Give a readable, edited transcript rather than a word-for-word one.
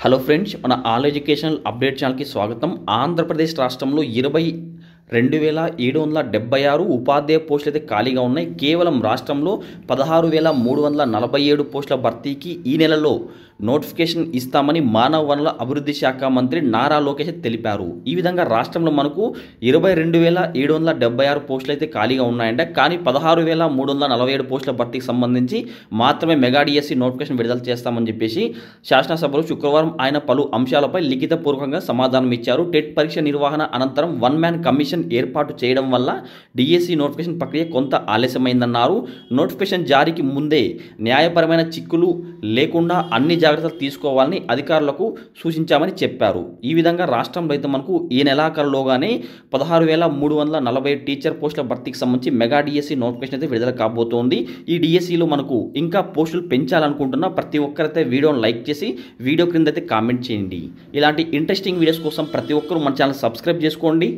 Hello friends, మన all educational update ఛానల్కి స్వాగతం. ఆంధ్రప్రదేశ్ రాష్ట్రంలో 22,776 ఉపాధ్యాయ పోస్టులు అయితే ఖాళీగా ఉన్నాయి. కేవలం రాష్ట్రంలో 16,347 పోస్టుల భర్తీకి ఈ నెలలో నోటిఫికేషన్ ఇస్తామని మానవ వనరుల అభివృద్ధి శాఖ మంత్రి నారా లోకేష్ తెలిపారు. ఈ విధంగా రాష్ట్రంలో మనకు 22,776 పోస్టులు అయితే ఖాళీగా ఉన్నాయంట. కానీ 16,347 పోస్టుల భర్తీకి సంబంధించి మాత్రమే మెగా డిఎస్సి నోటిఫికేషన్ విడుదల చేస్తామని చెప్పేసి శాసనసభలో శుక్రవారం ఆయన పలు అంశాలపై లిఖితపూర్వకంగా సమాధానం ఇచ్చారు. టెట్ పరీక్ష నిర్వహణ అనంతరం వన్ మ్యాన్ కమిషన్ ఏర్పాటు చేయడం వల్ల డిఎస్సి నోటిఫికేషన్ ప్రక్రియ కొంత ఆలస్యమైందన్నారు. నోటిఫికేషన్ జారీకి ముందే న్యాయపరమైన చిక్కులు లేకుండా అన్ని జాగ్రత్తలు తీసుకోవాలని అధికారులకు సూచించామని చెప్పారు. ఈ విధంగా రాష్ట్రంలో అయితే మనకు ఈ నెలాఖరులోగానే 16,340 టీచర్ పోస్టుల భర్తీకి సంబంధించి మెగా డిఎస్సి నోటిఫికేషన్ అయితే విడుదల కాబోతోంది. ఈ డిఎస్సిలో మనకు ఇంకా పోస్టులు పెంచాలనుకుంటున్న ప్రతి ఒక్కరైతే వీడియోని లైక్ చేసి వీడియో క్రింద అయితే కామెంట్ చేయండి. ఇలాంటి ఇంట్రెస్టింగ్ వీడియోస్ కోసం ప్రతి ఒక్కరూ మన ఛానల్ సబ్స్క్రైబ్ చేసుకోండి.